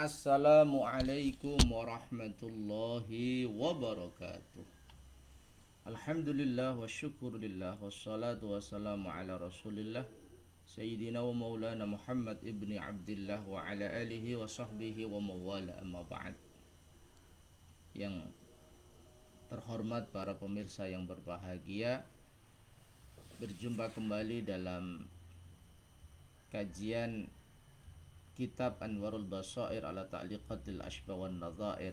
Assalamualaikum warahmatullahi wabarakatuh. Alhamdulillah wa syukurillah wassalatu wassalamu ala rasulillah Sayyidina wa maulana Muhammad ibni Abdillah wa ala alihi wa sahbihi wa mawala amma ba'd. Yang terhormat para pemirsa yang berbahagia, berjumpa kembali dalam kajian Kitab Anwarul Basair ala Ta'liqatil Ashbah wan Nadhair,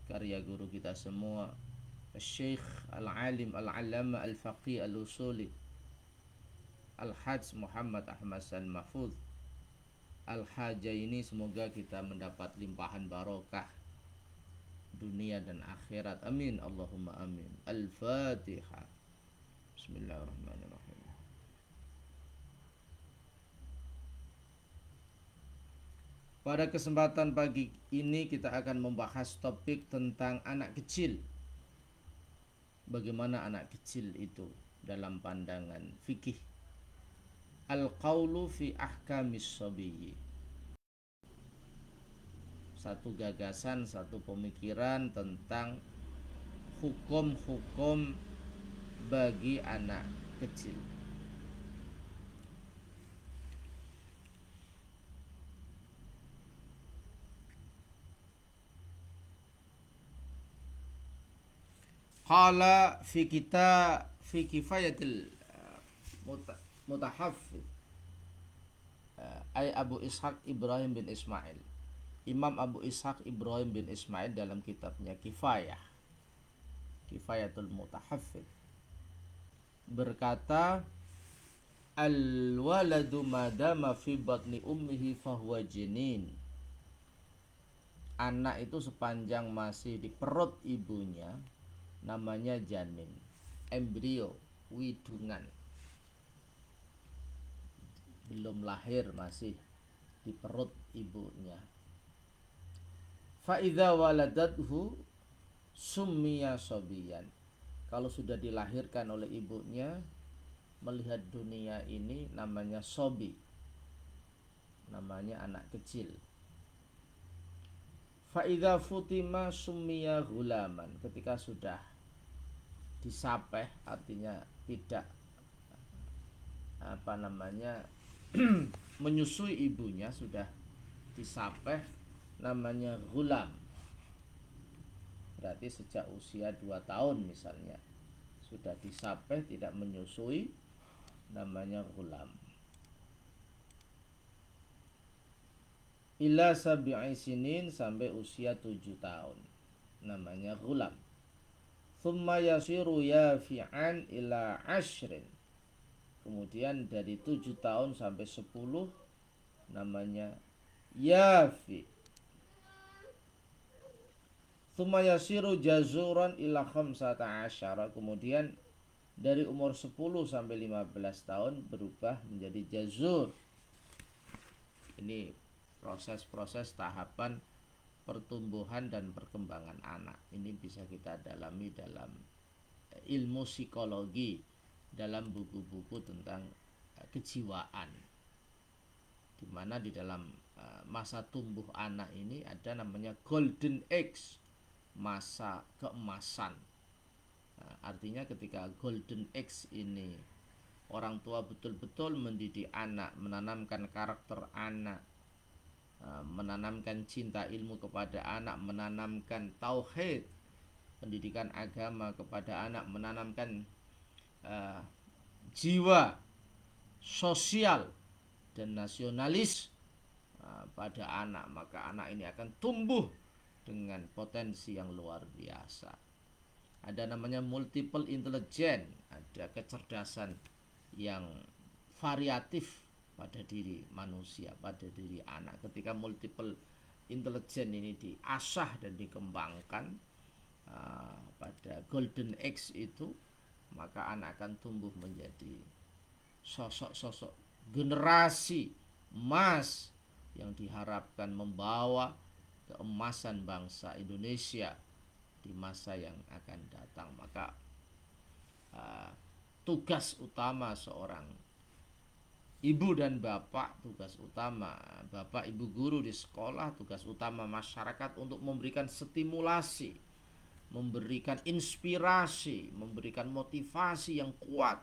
karya guru kita semua Syekh Al-Alim Al-Allama Al-Faqih Al-Usuli Al-Hajj Muhammad Ahmad San Mahfuz Al-Hajaini. Semoga kita mendapat limpahan barokah dunia dan akhirat, amin Allahumma amin. Al-Fatihah. Bismillahirrahmanirrahim. Pada kesempatan pagi ini kita akan membahas topik tentang anak kecil. Bagaimana anak kecil itu dalam pandangan fikih. Al-qawlu fi ahkamis sabiyyi. Satu gagasan, satu pemikiran tentang hukum-hukum bagi anak kecil. Qala fi kifayatil mutahaffidh ay Abu Ishaq Ibrahim bin Ismail. Imam Abu Ishaq Ibrahim bin Ismail dalam kitabnya Kifayatul Mutahaffidh berkata, al-waladu madama fi batni ummihi fahuwa jinin. Anak itu sepanjang masih di perut ibunya namanya janin, embrio, widungan, belum lahir, masih di perut ibunya. Fa idza waladathu summiya sabiyan. Kalau sudah dilahirkan oleh ibunya, melihat dunia ini, namanya sobi, namanya anak kecil. Fa idza futima summiya gulaman. Ketika sudah disapeh, artinya tidak menyusui ibunya, sudah disapeh, namanya gulam. Berarti sejak usia 2 tahun misalnya sudah disapeh, tidak menyusui, namanya gulam. Ila sabi'i sinin, sampai usia 7 tahun, namanya gulam. Thumma yasiru yafi'an ila ashrin. Kemudian dari 7 tahun sampai 10 namanya yafi. Thumma yasiru jazuran ila khamsata asyara. Kemudian dari umur 10 sampai 15 tahun berubah menjadi jazur. Ini proses-proses tahapan pertumbuhan dan perkembangan anak. Ini bisa kita dalami dalam ilmu psikologi, dalam buku-buku tentang kejiwaan, di mana di dalam masa tumbuh anak ini ada namanya golden age, masa keemasan. Artinya ketika golden age ini orang tua betul-betul mendidik anak, menanamkan karakter anak, menanamkan cinta ilmu kepada anak, menanamkan tauhid, pendidikan agama kepada anak, menanamkan jiwa sosial dan nasionalis pada anak, maka anak ini akan tumbuh dengan potensi yang luar biasa. Ada namanya multiple intelligence, ada kecerdasan yang variatif pada diri manusia, pada diri anak. Ketika multiple intelligence ini diasah dan dikembangkan pada golden age itu, maka anak akan tumbuh menjadi sosok-sosok generasi emas yang diharapkan membawa keemasan bangsa Indonesia di masa yang akan datang. Maka tugas utama seorang Ibu dan bapak tugas utama, bapak ibu guru di sekolah tugas utama masyarakat untuk memberikan stimulasi, memberikan inspirasi, memberikan motivasi yang kuat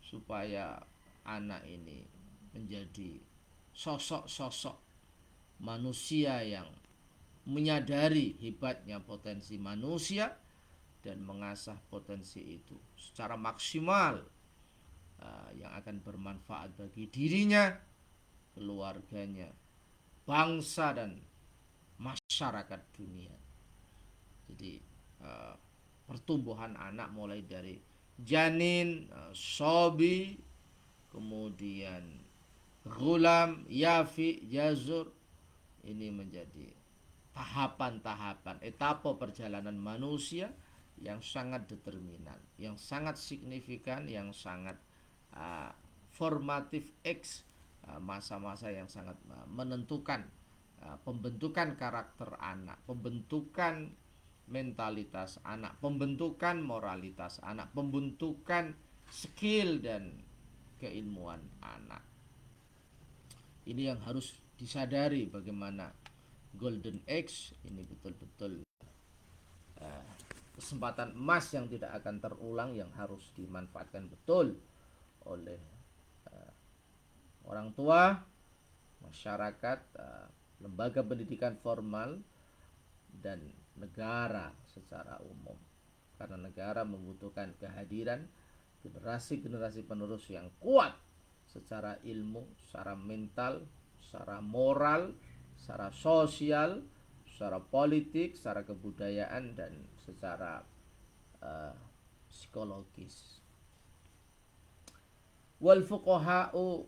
supaya anak ini menjadi sosok-sosok manusia yang menyadari hebatnya potensi manusia dan mengasah potensi itu secara maksimal, yang akan bermanfaat bagi dirinya, keluarganya, bangsa dan masyarakat dunia. Jadi pertumbuhan anak mulai dari janin, sobi, kemudian gulam, yafi, jazur, ini menjadi tahapan-tahapan etapa perjalanan manusia yang sangat determinan, yang sangat signifikan, yang sangat formatif X, masa-masa yang sangat menentukan pembentukan karakter anak, pembentukan mentalitas anak, pembentukan moralitas anak, pembentukan skill dan keilmuan anak. Ini yang harus disadari, bagaimana Golden Age ini betul-betul kesempatan emas yang tidak akan terulang, yang harus dimanfaatkan betul oleh orang tua, masyarakat, lembaga pendidikan formal, dan negara secara umum. Karena negara membutuhkan kehadiran generasi-generasi penerus yang kuat secara ilmu, secara mental, secara moral, secara sosial, secara politik, secara kebudayaan, dan secara psikologis. Wal fuqaha'u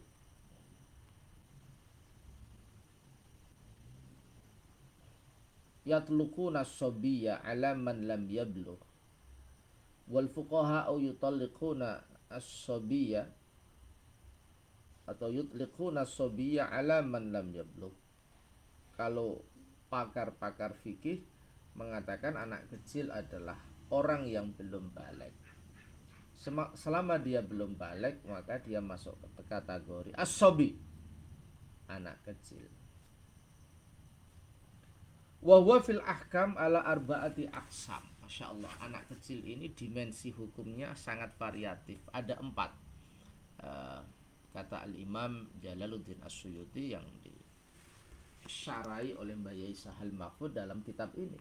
yatlukuna as-sabiyya ala man lam yablugh. Wal fuqaha'u yutalliquna as-sabiyya atau yutliquna as-sabiyya ala man lam yablugh. Kalau pakar-pakar fikih mengatakan anak kecil adalah orang yang belum balik. Selama dia belum balik, maka dia masuk ke kategori as-sabi, anak kecil. Wa huwa fil ahkam ala arba'ati aqsam. Masya Allah, anak kecil ini dimensi hukumnya sangat variatif. Ada 4. Kata Al-Imam Jalaluddin As-Suyuti yang disyarai oleh Mbak Yai Sahal Mahfud dalam kitab ini.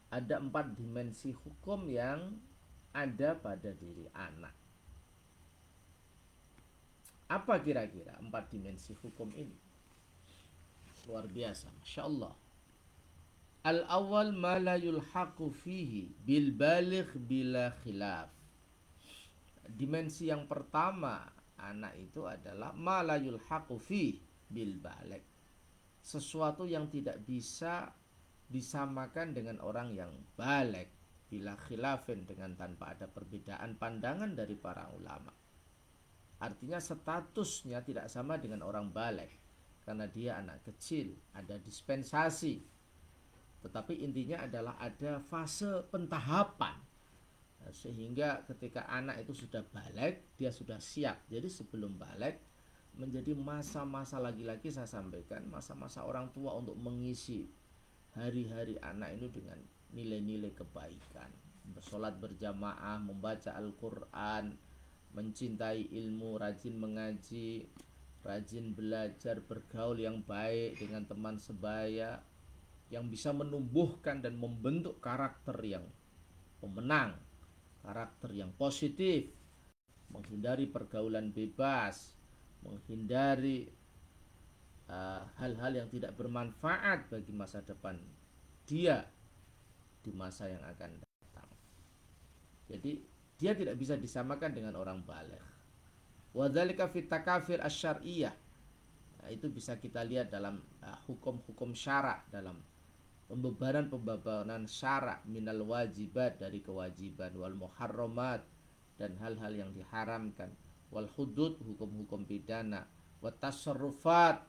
Ada 4 dimensi hukum yang ada pada diri anak. Apa kira-kira 4 dimensi hukum ini? Luar biasa, Masya Allah. Al-awwal ma la yulhaqu fihi bil baligh bila khilaf. Dimensi yang pertama anak itu adalah ma la yulhaqu fihi bil baligh. Sesuatu yang tidak bisa disamakan dengan orang yang baligh bila khilafin, dengan tanpa ada perbedaan pandangan dari para ulama. Artinya statusnya tidak sama dengan orang baligh karena dia anak kecil, ada dispensasi. Tetapi intinya adalah ada fase pentahapan, sehingga ketika anak itu sudah balik, dia sudah siap. Jadi sebelum balik menjadi masa-masa, lagi-lagi saya sampaikan, masa-masa orang tua untuk mengisi hari-hari anak itu dengan nilai-nilai kebaikan, bersolat berjamaah, membaca Al-Quran, mencintai ilmu, rajin mengaji, rajin belajar, bergaul yang baik dengan teman sebaya, yang bisa menumbuhkan dan membentuk karakter yang pemenang, karakter yang positif, menghindari pergaulan bebas, menghindari hal-hal yang tidak bermanfaat bagi masa depan dia di masa yang akan datang. Jadi dia tidak bisa disamakan dengan orang baligh. Wa dzalika fit takafir asy-syar'iyyah. Itu bisa kita lihat dalam hukum-hukum syarak, dalam pembebanan syarak, minal wajibat, dari kewajiban, wal muharramat, dan hal-hal yang diharamkan, wal hudud, hukum-hukum pidana, wat tasarrufat,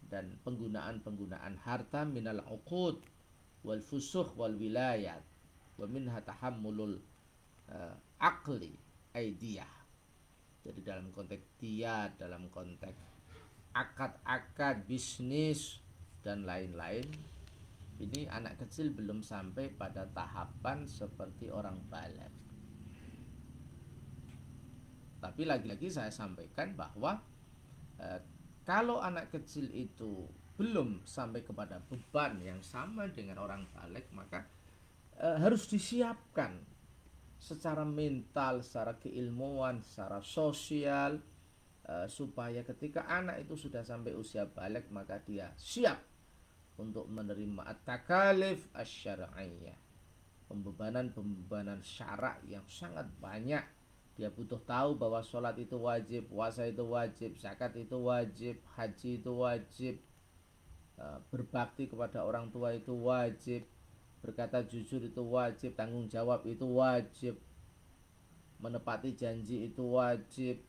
dan penggunaan-penggunaan harta, minal uqud, wal fusuh, wal wilayat, wa minha tahammulul aqli aidiyah. Jadi dalam konteks diat, dalam konteks akad-akad bisnis dan lain-lain, ini anak kecil belum sampai pada tahapan seperti orang balik. Tapi lagi-lagi saya sampaikan bahwa kalau anak kecil itu belum sampai kepada beban yang sama dengan orang balik, maka harus disiapkan secara mental, secara keilmuan, secara sosial, supaya ketika anak itu sudah sampai usia balik maka dia siap untuk menerima at-takalif asy-syar'iyyah, pembebanan syarak yang sangat banyak. Dia butuh tahu bahwa sholat itu wajib, puasa itu wajib, zakat itu wajib, haji itu wajib, berbakti kepada orang tua itu wajib, berkata jujur itu wajib, tanggung jawab itu wajib, menepati janji itu wajib.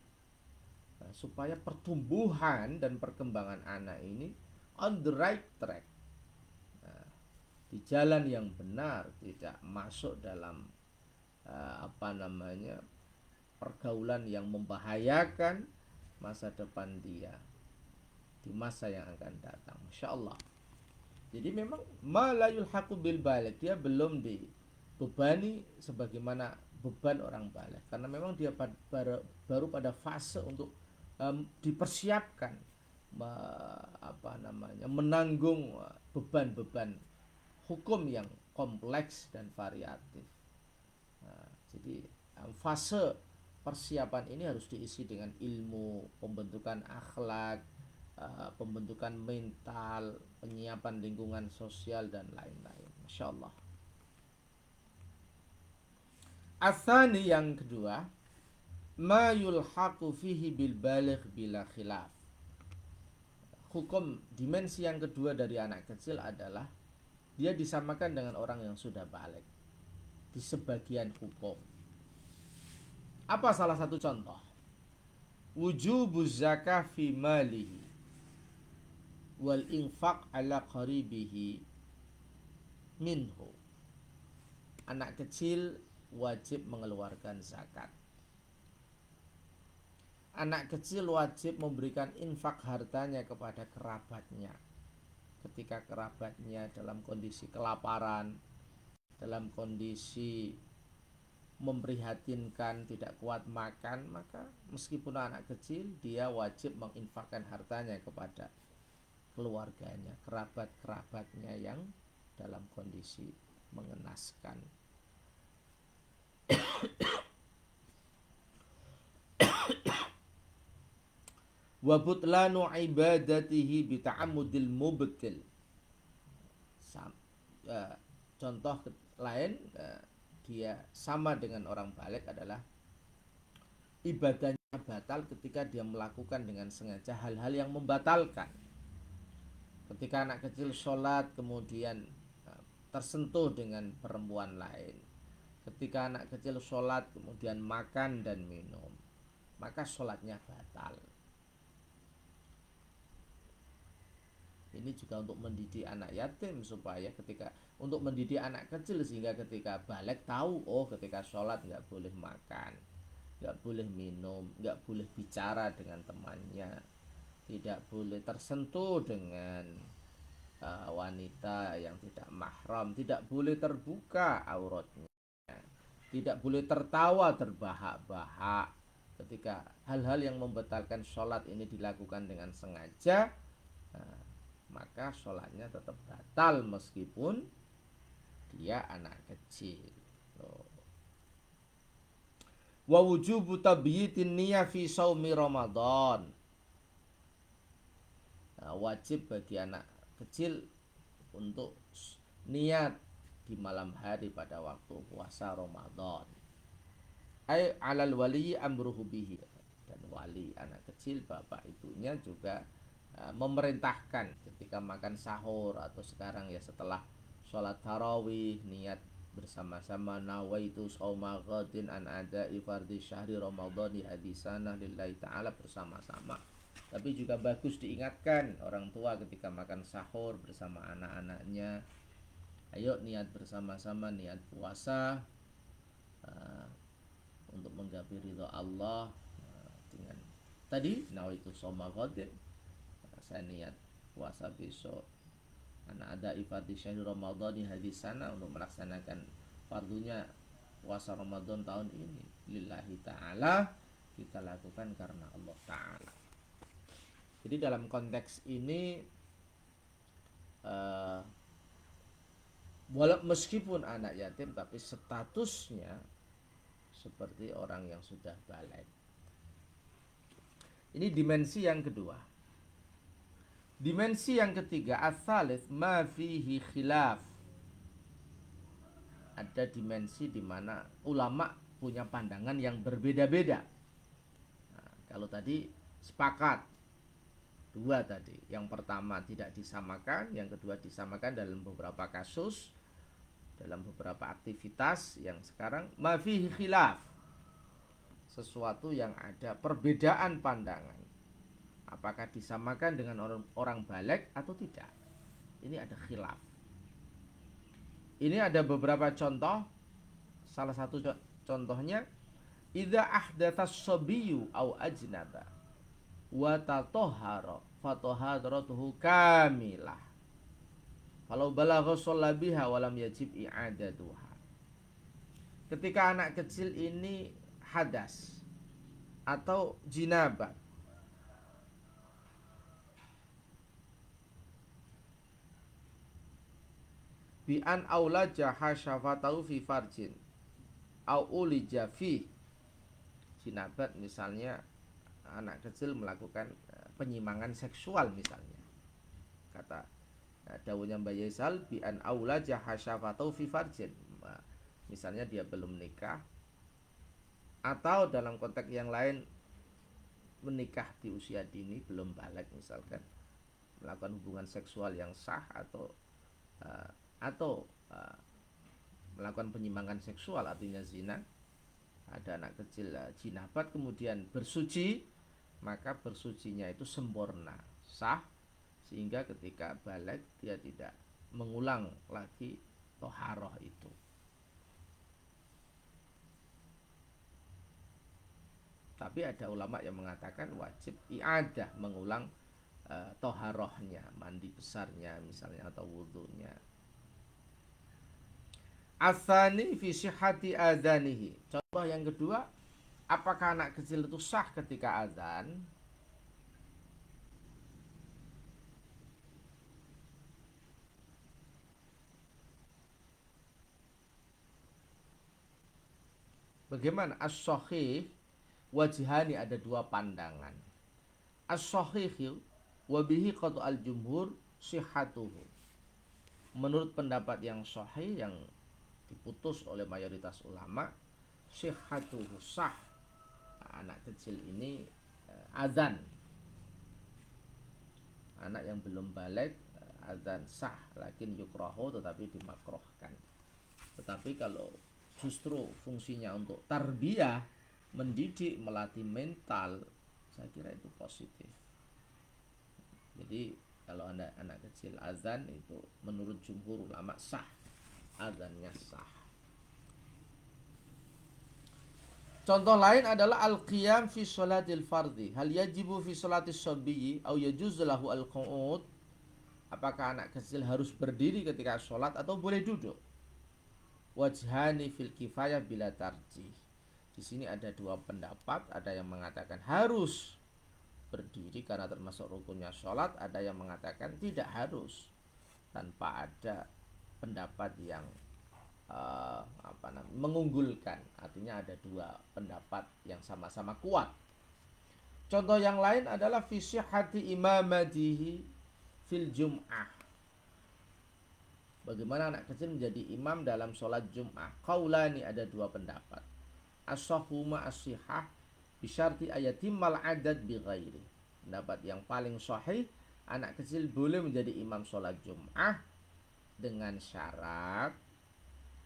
Supaya pertumbuhan dan perkembangan anak ini on the right track, di jalan yang benar, tidak masuk dalam pergaulan yang membahayakan masa depan dia di masa yang akan datang. Masya Allah. Jadi memang malayul haqu bil balik, dia belum dibebani sebagaimana beban orang balik, karena memang dia baru pada fase untuk dipersiapkan menanggung beban-beban hukum yang kompleks dan variatif. Jadi fase persiapan ini harus diisi dengan ilmu, pembentukan akhlak, pembentukan mental, penyiapan lingkungan sosial dan lain-lain. Masya Allah. Atsani, yang kedua, ma yulhaqu fihi bil baligh bila khilaf. Hukum dimensi yang kedua dari anak kecil adalah dia disamakan dengan orang yang sudah balik di sebagian hukum. Apa salah satu contoh? Wujubuz zakah fi malihi wal infaq ala qaribihi minhu. Anak kecil wajib mengeluarkan zakat. Anak kecil wajib memberikan infak hartanya kepada kerabatnya. Ketika kerabatnya dalam kondisi kelaparan, dalam kondisi memprihatinkan, tidak kuat makan, maka meskipun anak kecil, dia wajib menginfakkan hartanya kepada keluarganya, kerabat-kerabatnya yang dalam kondisi mengenaskan. Wa butlanu ibadatihi bi ta'ammudil mubtil. Contoh lain, dia sama dengan orang balik adalah ibadahnya batal ketika dia melakukan dengan sengaja hal-hal yang membatalkan. Ketika anak kecil sholat kemudian tersentuh dengan perempuan lain, ketika anak kecil sholat kemudian makan dan minum, maka sholatnya batal. Ini juga untuk mendidik anak yatim, supaya untuk mendidik anak kecil sehingga ketika balik tahu, ketika sholat nggak boleh makan, nggak boleh minum, nggak boleh bicara dengan temannya, tidak boleh tersentuh dengan wanita yang tidak mahram, tidak boleh terbuka auratnya, tidak boleh tertawa terbahak-bahak. Ketika hal-hal yang membatalkan sholat ini dilakukan dengan sengaja, maka sholatnya tetap batal meskipun dia anak kecil. Wa wujubu tabyitin niyah fi shaumi Ramadan. Wajib bagi anak kecil untuk niat di malam hari pada waktu puasa Ramadan. Ai alal wali amruhu bihi, dan wali anak kecil, bapak ibunya juga memerintahkan ketika makan sahur atau sekarang ya setelah sholat tarawih, niat bersama-sama, nawaitu shauma ghadin an ada'i fardhi syahri ramadhani hadisanah lillahi ta'ala, bersama-sama. Tapi juga bagus diingatkan orang tua ketika makan sahur bersama anak-anaknya, ayo niat bersama-sama, niat puasa untuk menggapai ridha Allah, dengan tadi nawaitu shoma ghadin, saya niat puasa besok, karena ada ifadhi syahrul ramadhani hadis sana, untuk melaksanakan fardunya puasa Ramadan tahun ini lillahi ta'ala, kita lakukan karena Allah ta'ala. Jadi dalam konteks ini meskipun anak yatim tapi statusnya seperti orang yang sudah balik. Ini dimensi yang kedua. Dimensi yang ketiga, ats-tsalits ma fihi khilaf. Ada dimensi di mana ulama punya pandangan yang berbeda-beda. Nah, kalau tadi sepakat dua tadi, yang pertama tidak disamakan, yang kedua disamakan dalam beberapa kasus, dalam beberapa aktivitas. Yang sekarang ma fihi khilaf, sesuatu yang ada perbedaan pandangan, apakah disamakan dengan orang balik atau tidak. Ini ada khilaf. Ini ada beberapa contoh. Salah satu contohnya, idza ahdatsas sabiyyu au ajnaba wa tatahhara fa taharatuhu kamilah falau balagha shallabiha wa lam yajib i'adatuha. Ketika anak kecil ini hadas atau jinabah, bi an aulaja hasyafatahu fi farjin au ulija fi, jinabat misalnya anak kecil melakukan penyimpangan seksual misalnya. Kata dawuhnya Mbak Yesal, bi an aulaja hasyafatahu fi farjin, misalnya dia belum nikah, atau dalam konteks yang lain menikah di usia dini, belum balik misalkan, melakukan hubungan seksual yang sah atau melakukan penyimpangan seksual, artinya zina. Ada anak kecil jinabat kemudian bersuci, maka bersucinya itu sempurna, sah, sehingga ketika balik dia tidak mengulang lagi toharoh itu. Tapi ada ulama yang mengatakan wajib i'adah, mengulang toharohnya, mandi besarnya misalnya, atau wudhunya. Atsani fi sihhati adzanihi. Contoh yang kedua, apakah anak kecil itu sah ketika azan? Bagaimana? As-sahih wajhani, ada dua pandangan. As-sahihu wa bihi qatu al-jumhur sihhatuhu. Menurut pendapat yang sahih, yang diputus oleh mayoritas ulama, sihhatuhu, sah anak kecil ini azan. Anak yang belum balik azan sah, lakin yukrahu, tetapi dimakruhkan. Tetapi kalau justru fungsinya untuk tarbiyah, mendidik, melatih mental, saya kira itu positif. Jadi kalau anak kecil azan itu menurut jumhur ulama sah, azannya sah. Contoh lain adalah al-qiyam fi sholatil fardhi. Hal yajibu fi sholatis sabiyyi au yajuzu lahu al-qu'ud. Apakah anak kecil harus berdiri ketika sholat atau boleh duduk? Wajhani fil kifayah bila tarjih. Di sini ada dua pendapat. Ada yang mengatakan harus berdiri karena termasuk rukunnya sholat. Ada yang mengatakan tidak harus, tanpa ada pendapat yang mengunggulkan. Artinya ada dua pendapat yang sama-sama kuat. Contoh yang lain adalah fi sihhati imamatihi fil jum'ah. Bagaimana anak kecil menjadi imam dalam sholat jum'ah? Qaulani, ada dua pendapat. As-sahuma as-sihah bisyarti ayatimmal adad bi ghairi. Pendapat yang paling sahih, anak kecil boleh menjadi imam sholat jum'ah dengan syarat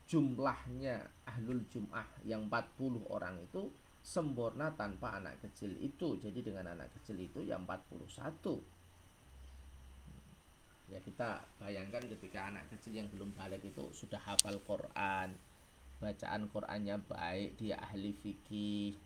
jumlahnya ahlul jum'ah yang 40 orang itu sempurna tanpa anak kecil itu. Jadi dengan anak kecil itu yang 41. Ya, kita bayangkan ketika anak kecil yang belum balik itu sudah hafal Quran, bacaan Qurannya baik, dia ahli fikih,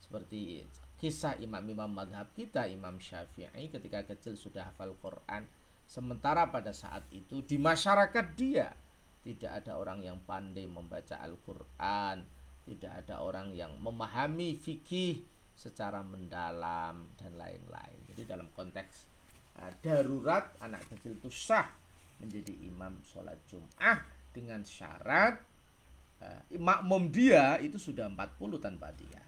seperti kisah imam-imam madhab kita, Imam Syafi'i ketika kecil sudah hafal Quran. Sementara pada saat itu di masyarakat dia tidak ada orang yang pandai membaca Al-Quran, tidak ada orang yang memahami fikih secara mendalam dan lain-lain. Jadi dalam konteks darurat, anak kecil itu sah menjadi imam sholat Jum'ah dengan syarat makmum dia itu sudah 40 tanpa dia.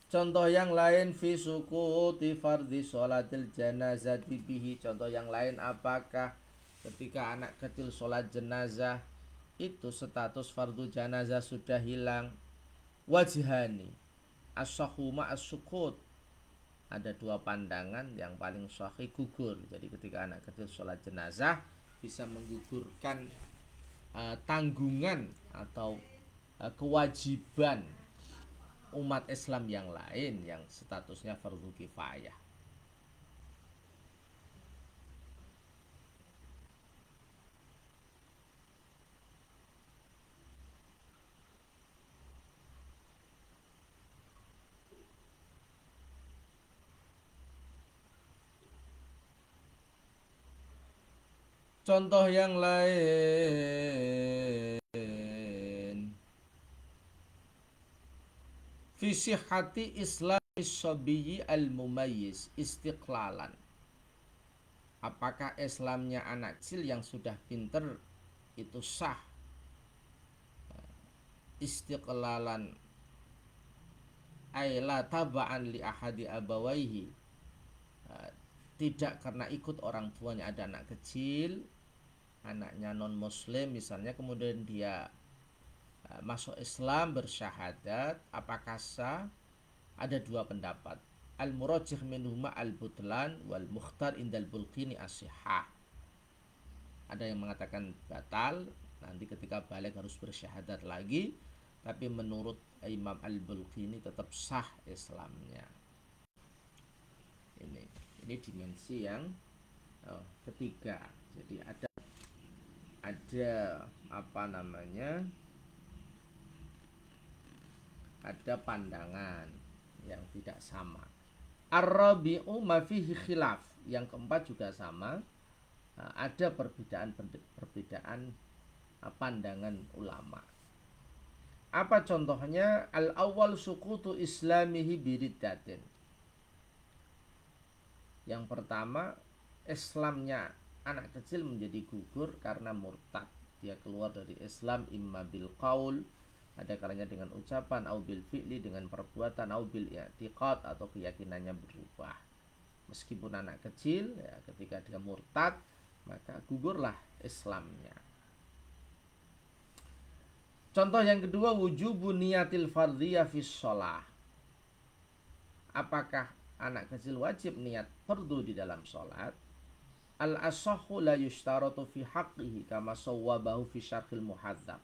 Contoh yang lain fi sukuti fardhi sholatil janazati bihi. Contoh yang lain apakah ketika anak kecil sholat jenazah itu status fardu janazah sudah hilang. Wajhani as-sahuma as-sukut. Ada dua pandangan, yang paling sahih gugur. Jadi ketika anak kecil sholat jenazah bisa menggugurkan tanggungan atau kewajiban umat Islam yang lain yang statusnya fardu kifayah. Contoh yang lain fi sihhati islamis sabiyyi al-mumayyiz istiqlalan. Apakah Islamnya anak kecil yang sudah pinter itu sah istiqlalan ay la taba'an li ahadi abawaihi, tidak karena ikut orang tuanya. Ada anak kecil, anaknya non muslim misalnya, kemudian dia masuk Islam bersyahadat, apakah sah? Ada dua pendapat. Al murajjih minhuma al butlan wal mukhtar indal bulqini as-sihah. Ada yang mengatakan batal, nanti ketika balik harus bersyahadat lagi. Tapi menurut Imam Al-Bulqini tetap sah Islamnya. Ini dimensi yang ketiga. Jadi ada apa namanya? Ada pandangan yang tidak sama. Ar-rabi'u ma fihi khilaf. Yang keempat juga sama. Ada perbedaan pandangan ulama. Apa contohnya? Al-awwal sukutu islamihi biriddatin. Yang pertama, Islamnya anak kecil menjadi gugur karena murtad. Dia keluar dari Islam imma bil qaul, ada kalanya dengan ucapan, au bil fi'li, dengan perbuatan, au bil i'tiqad, atau keyakinannya berubah. Meskipun anak kecil, ya, ketika dia murtad, maka gugurlah Islamnya. Contoh yang kedua, wujubu niyatil fardhiyah fis shalah. Apakah anak kecil wajib niat fardu di dalam sholat? Al-asahhu la yushtaratu fi haqqihi kama sawwabahu fi syarhil muhadzab.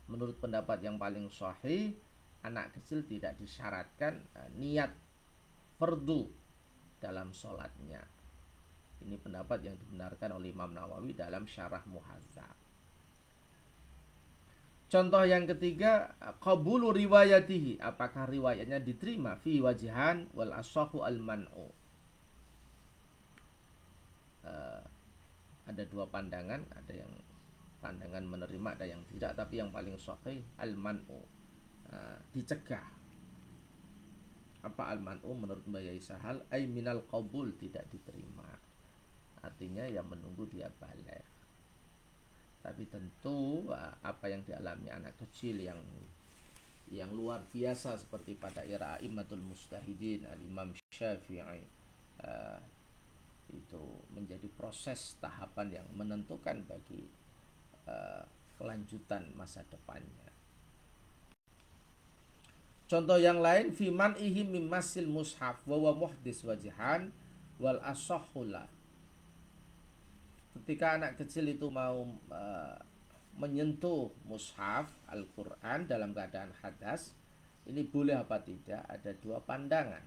Menurut pendapat yang paling sahih, anak kecil tidak disyaratkan niat fardu dalam sholatnya. Ini pendapat yang dibenarkan oleh Imam Nawawi dalam syarah muhadzab. Contoh yang ketiga, qabulu riwayatihi. Apakah riwayatnya diterima? Fi wajihan wal asahu al man'u. Ada dua pandangan, ada yang pandangan menerima, ada yang tidak, tapi yang paling sahih al man'u, dicegah. Apa al man'u menurut Mbak Yai Sahal? Ay minal qabul, tidak diterima. Artinya ya menunggu dia balik. Tapi tentu apa yang dialami anak kecil yang luar biasa seperti pada era A'immatul Mujtahidin Al-Imam Syafi'i, itu menjadi proses tahapan yang menentukan bagi kelanjutan masa depannya. Contoh yang lain, fiman ihim mimasil mushaf wa muhdis wajihan wal asahula. Ketika anak kecil itu mau menyentuh mushaf Al-Quran dalam keadaan hadas, ini boleh apa tidak? Ada dua pandangan.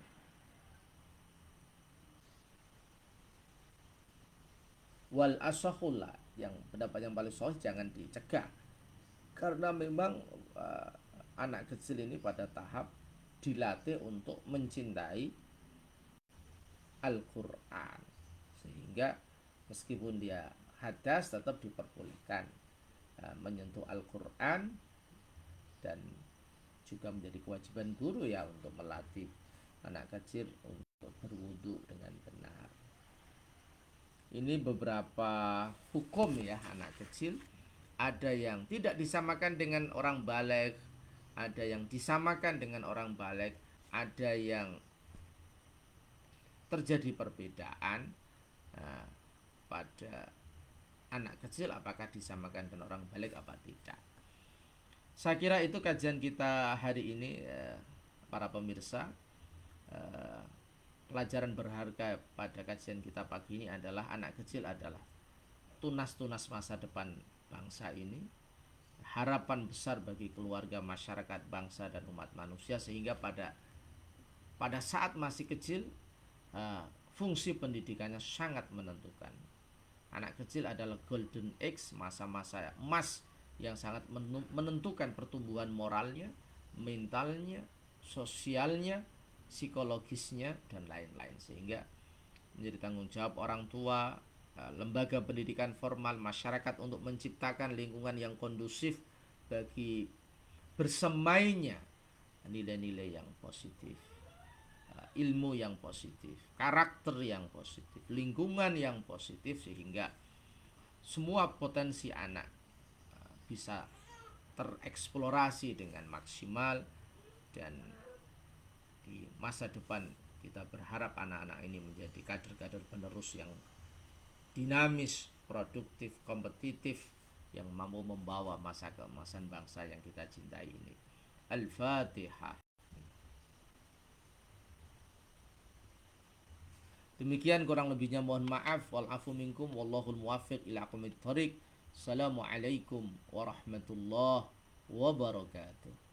Wal asahullah, yang pendapat yang paling sahih jangan dicegah, karena memang anak kecil ini pada tahap dilatih untuk mencintai Al-Quran, sehingga meskipun dia hadas tetap diperbolehkan menyentuh Al-Quran, dan juga menjadi kewajiban guru ya untuk melatih anak kecil untuk berwudu dengan benar. Ini beberapa hukum ya anak kecil. Ada yang tidak disamakan dengan orang baligh, ada yang disamakan dengan orang baligh, ada yang terjadi perbedaan pada anak kecil apakah disamakan dengan orang baligh apa tidak. Saya kira itu kajian kita hari ini, para pemirsa. Pelajaran berharga pada kajian kita pagi ini adalah anak kecil adalah tunas-tunas masa depan bangsa ini, harapan besar bagi keluarga, masyarakat, bangsa dan umat manusia, sehingga pada saat masih kecil fungsi pendidikannya sangat menentukan. Anak kecil adalah golden age, masa-masa emas yang sangat menentukan pertumbuhan moralnya, mentalnya, sosialnya, psikologisnya dan lain-lain, sehingga menjadi tanggung jawab orang tua, lembaga pendidikan formal, masyarakat untuk menciptakan lingkungan yang kondusif bagi bersemainya nilai-nilai yang positif, ilmu yang positif, karakter yang positif, lingkungan yang positif, sehingga semua potensi anak bisa tereksplorasi dengan maksimal. Dan di masa depan kita berharap anak-anak ini menjadi kader-kader penerus yang dinamis, produktif, kompetitif, yang mampu membawa masa keemasan bangsa yang kita cintai ini. Al-Fatihah. Demikian kurang lebihnya mohon maaf. Wal afu minkum wallahul muwaffiq ila aqwamit thoriq. Assalamualaikum warahmatullahi wabarakatuh.